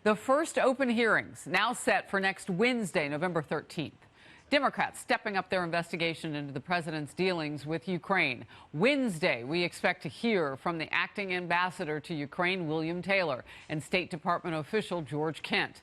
The first open hearings now set for next Wednesday, November 13th. Democrats stepping up their investigation into the president's dealings with Ukraine. Wednesday, we expect to hear from the acting ambassador to Ukraine, William Taylor, and State Department official George Kent.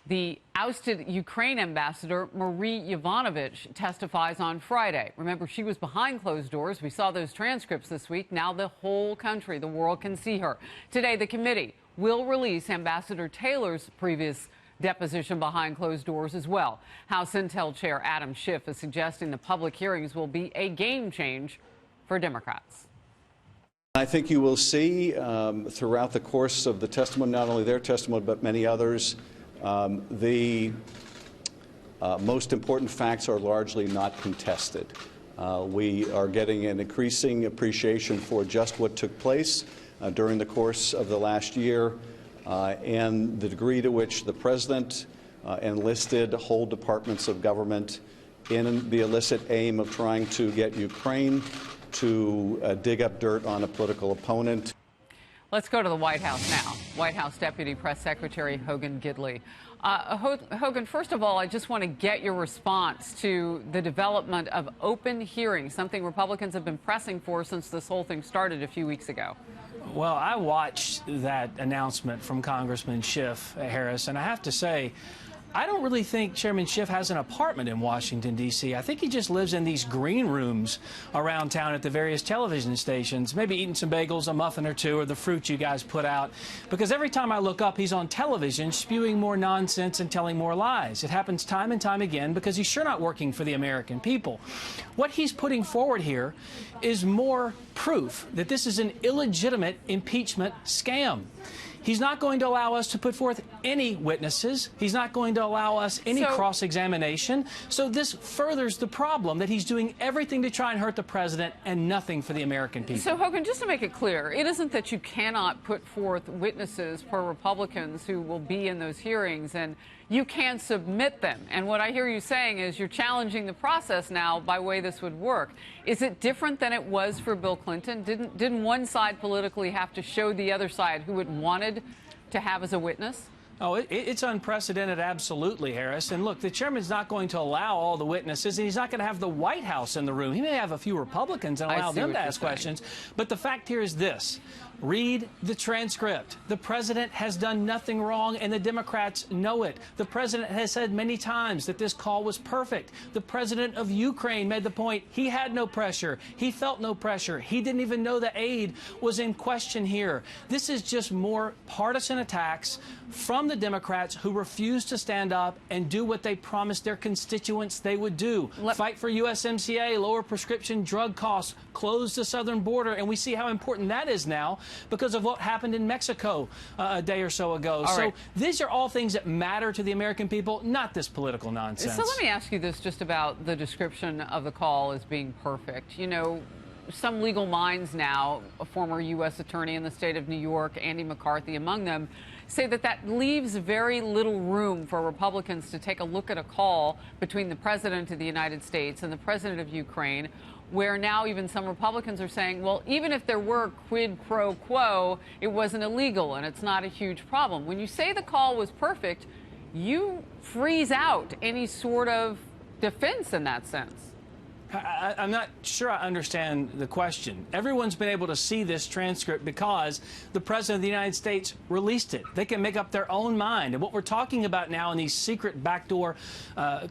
The ousted Ukraine ambassador, Marie Yovanovitch, testifies on Friday. Remember, she was behind closed doors. We saw those transcripts this week. Now the whole country, the world, can see her. Today, the committee will release Ambassador Taylor's previous deposition behind closed doors as well. House Intel Chair Adam Schiff is suggesting the public hearings will be a game change for Democrats. I think you will see throughout the course of the testimony, not only their testimony, but many others, the most important facts are largely not contested. We are getting an increasing appreciation for just what took place during the course of the last year and the degree to which the president enlisted whole departments of government in the illicit aim of trying to get Ukraine to dig up dirt on a political opponent. Let's go to the White House now. White House Deputy Press Secretary Hogan Gidley. Hogan, first of all, I just want to get your response to the development of open hearings, something Republicans have been pressing for since this whole thing started a few weeks ago. Well, I watched that announcement from Congressman Schiff, Harris, and I have to say, I don't really think Chairman Schiff has an apartment in Washington, D.C. I think he just lives in these green rooms around town at the various television stations, maybe eating some bagels, a muffin or two, or the fruit you guys put out. Because every time I look up, he's on television spewing more nonsense and telling more lies. It happens time and time again because he's sure not working for the American people. What he's putting forward here is more proof that this is an illegitimate impeachment scam. He's not going to allow us to put forth any witnesses. He's not going to allow us any cross-examination. So this furthers the problem that he's doing everything to try and hurt the president and nothing for the American people. So, Hogan, just to make it clear, it isn't that you cannot put forth witnesses for Republicans who will be in those hearings, and you can submit them. And what I hear you saying is you're challenging the process now by way this would work. Is it different than it was for Bill Clinton? Didn't one side politically have to show the other side who it wanted to have as a witness? Oh, it's unprecedented, absolutely, Harris. And look, the chairman's not going to allow all the witnesses, and he's not going to have the White House in the room. He may have a few Republicans and allow them to ask questions. But the fact here is this. Read the transcript. The president has done nothing wrong, and the Democrats know it. The president has said many times that this call was perfect. The president of Ukraine made the point he had no pressure. He felt no pressure. He didn't even know the aid was in question here. This is just more partisan attacks from the Democrats who refuse to stand up and do what they promised their constituents they would do. Fight for USMCA, lower prescription drug costs, close the southern border, and we see how important that is now because of what happened in Mexico a day or so ago. So these are all things that matter to the American people, not this political nonsense. So let me ask you this just about the description of the call as being perfect. You know, some legal minds now, a former U.S. attorney in the state of New York, Andy McCarthy among them, say that that leaves very little room for Republicans to take a look at a call between the president of the United States and the president of Ukraine, where now even some Republicans are saying, well, even if there were quid pro quo, it wasn't illegal and it's not a huge problem. When you say the call was perfect, you freeze out any sort of defense in that sense. I'm not sure I understand the question. Everyone's been able to see this transcript because the President of the United States released it. They can make up their own mind. And what we're talking about now in these secret backdoor,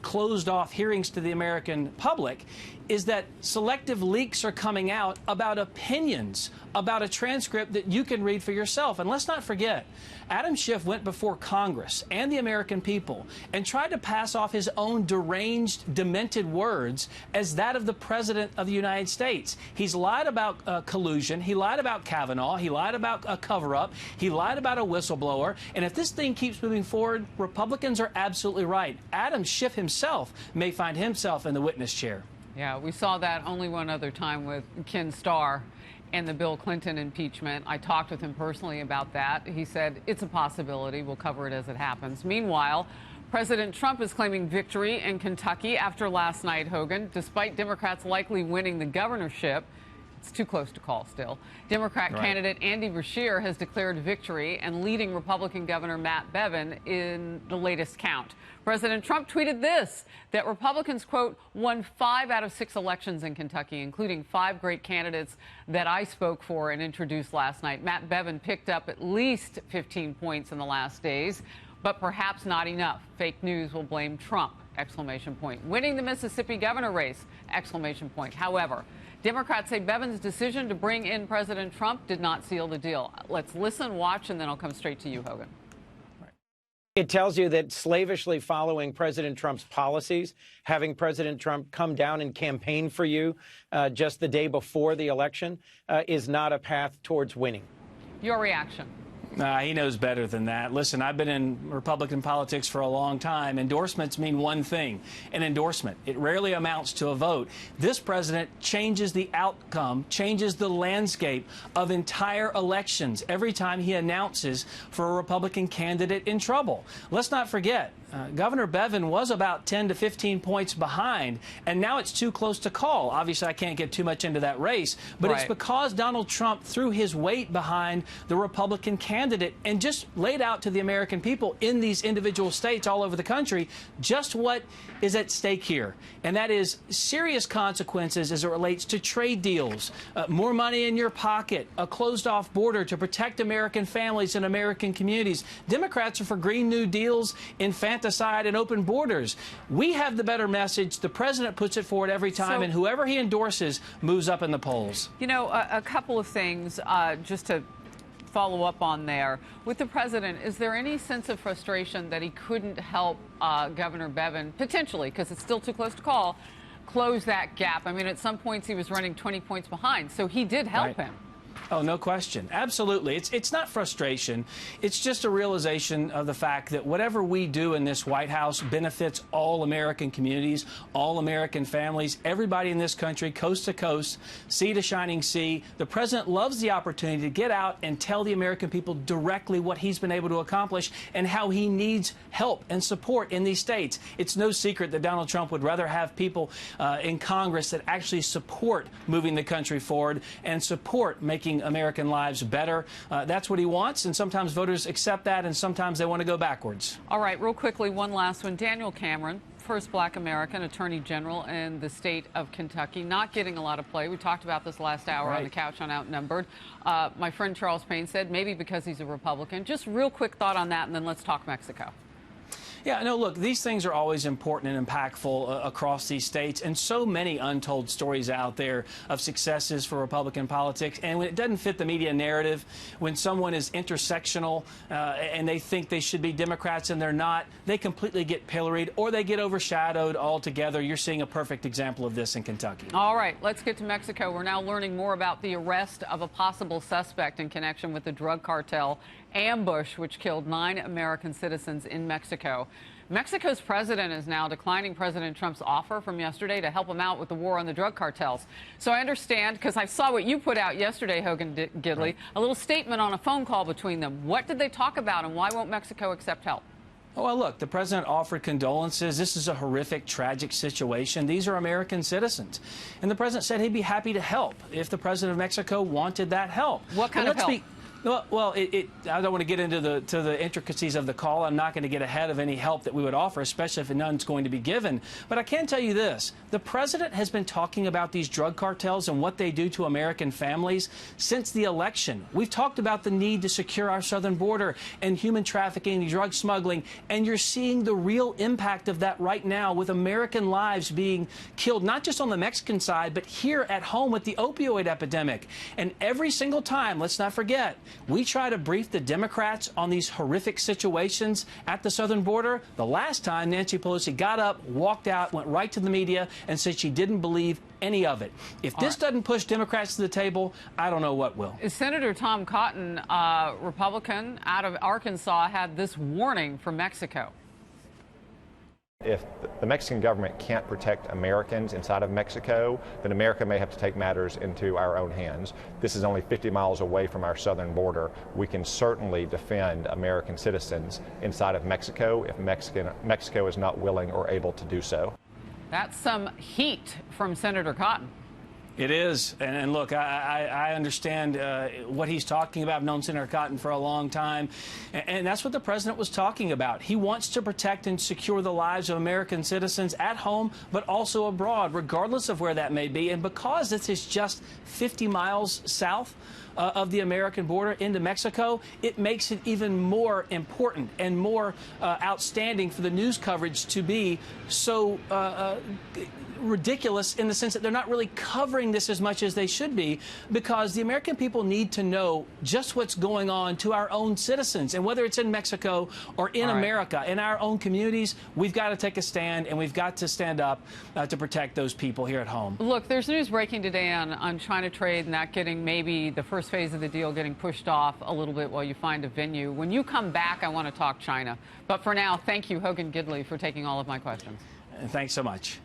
closed-off hearings to the American public is that selective leaks are coming out about opinions, about a transcript that you can read for yourself. And let's not forget, Adam Schiff went before Congress and the American people and tried to pass off his own deranged, demented words as that of the President of the United States. He's lied about collusion. He lied about Kavanaugh. He lied about a cover-up. He lied about a whistleblower. And if this thing keeps moving forward, Republicans are absolutely right. Adam Schiff himself may find himself in the witness chair. Yeah, we saw that only one other time with Ken Starr and the Bill Clinton impeachment. I talked with him personally about that. He said it's a possibility. We'll cover it as it happens. Meanwhile, President Trump is claiming victory in Kentucky after last night, Hogan. Despite Democrats likely winning the governorship, It's too close to call still. Democrat candidate Andy Beshear has declared victory and leading Republican Governor Matt Bevin in the latest count. President Trump tweeted this, that Republicans, quote, won 5 out of 6 elections in Kentucky, including 5 great candidates that I spoke for and introduced last night. Matt Bevin picked up at least 15 points in the last days, but perhaps not enough. Fake news will blame Trump, exclamation point. Winning the Mississippi governor race, exclamation point. However, Democrats say Bevin's decision to bring in President Trump did not seal the deal. Let's listen, watch, and then I'll come straight to you, Hogan. It tells you that slavishly following President Trump's policies, having President Trump come down and campaign for you just the day before the election is not a path towards winning. Your reaction? He knows better than that. Listen, I've been in Republican politics for a long time. Endorsements mean one thing, an endorsement. It rarely amounts to a vote. This president changes the outcome, changes the landscape of entire elections every time he announces for a Republican candidate in trouble. Let's not forget, Governor Bevin was about 10 to 15 points behind, and now it's too close to call. Obviously, I can't get too much into that race, but it's because Donald Trump threw his weight behind the Republican candidate and just laid out to the American people in these individual states all over the country just what is at stake here. And that is serious consequences as it relates to trade deals, more money in your pocket, a closed-off border to protect American families and American communities. Democrats are for Green New Deals, infanticide, and open borders. We have the better message. The president puts it forward every time, and whoever he endorses moves up in the polls. You know, a couple of things just to follow up on there. With the president, is there any sense of frustration that he couldn't help Governor Bevin, potentially, because it's still too close to call, close that gap? I mean, at some points he was running 20 points behind, so he did help him. Oh, no question. Absolutely. It's not frustration. It's just a realization of the fact that whatever we do in this White House benefits all American communities, all American families, everybody in this country, coast to coast, sea to shining sea. The president loves the opportunity to get out and tell the American people directly what he's been able to accomplish and how he needs help and support in these states. It's no secret that Donald Trump would rather have people in Congress that actually support moving the country forward and support making American lives better. That's what he wants, and sometimes voters accept that, and sometimes they want to go backwards. All right, real quickly, one last one. Daniel Cameron, first black American attorney general in the state of Kentucky, not getting a lot of play. We talked about this last hour on the couch on Outnumbered. My friend Charles Payne said maybe because he's a Republican. Just real quick thought on that, and then let's talk Mexico. Yeah, no, look, these things are always important and impactful across these states, and so many untold stories out there of successes for Republican politics. And when it doesn't fit the media narrative, when someone is intersectional and they think they should be Democrats and they're not, they completely get pilloried or they get overshadowed altogether. You're seeing a perfect example of this in Kentucky. All right, let's get to Mexico. We're now learning more about the arrest of a possible suspect in connection with the drug cartel ambush, which killed 9 American citizens in Mexico. Mexico's president is now declining President Trump's offer from yesterday to help him out with the war on the drug cartels. So I understand, because I saw what you put out yesterday, Hogan Gidley, a little statement on a phone call between them. What did they talk about, and why won't Mexico accept help? Oh, well, look, the president offered condolences. This is a horrific, tragic situation. These are American citizens. And the president said he'd be happy to help if the president of Mexico wanted that help. What kind of help? Well, I don't want to get into the intricacies of the call. I'm not going to get ahead of any help that we would offer, especially if none's going to be given. But I can tell you this. The president has been talking about these drug cartels and what they do to American families since the election. We've talked about the need to secure our southern border and human trafficking, drug smuggling, and you're seeing the real impact of that right now with American lives being killed, not just on the Mexican side, but here at home with the opioid epidemic. And every single time, let's not forget, we try to brief the Democrats on these horrific situations at the southern border. The last time, Nancy Pelosi got up, walked out, went right to the media, and said she didn't believe any of it. If this doesn't push Democrats to the table, I don't know what will. Senator Tom Cotton, Republican out of Arkansas, had this warning for Mexico. If the Mexican government can't protect Americans inside of Mexico, then America may have to take matters into our own hands. This is only 50 miles away from our southern border. We can certainly defend American citizens inside of Mexico if Mexico is not willing or able to do so. That's some heat from Senator Cotton. It is. And look, I understand what he's talking about. I've known Senator Cotton for a long time. And that's what the president was talking about. He wants to protect and secure the lives of American citizens at home, but also abroad, regardless of where that may be. And because this is just 50 miles south of the American border into Mexico, it makes it even more important and more outstanding for the news coverage to be so ridiculous, in the sense that they're not really covering this as much as they should be, because the American people need to know just what's going on to our own citizens. And whether it's in Mexico or in America, in our own communities, we've got to take a stand, and we've got to stand up to protect those people here at home. Look, there's news breaking today on China trade and that getting maybe the first phase of the deal getting pushed off a little bit while you find a venue. When you come back, I want to talk China. But for now, thank you, Hogan Gidley, for taking all of my questions. And thanks so much.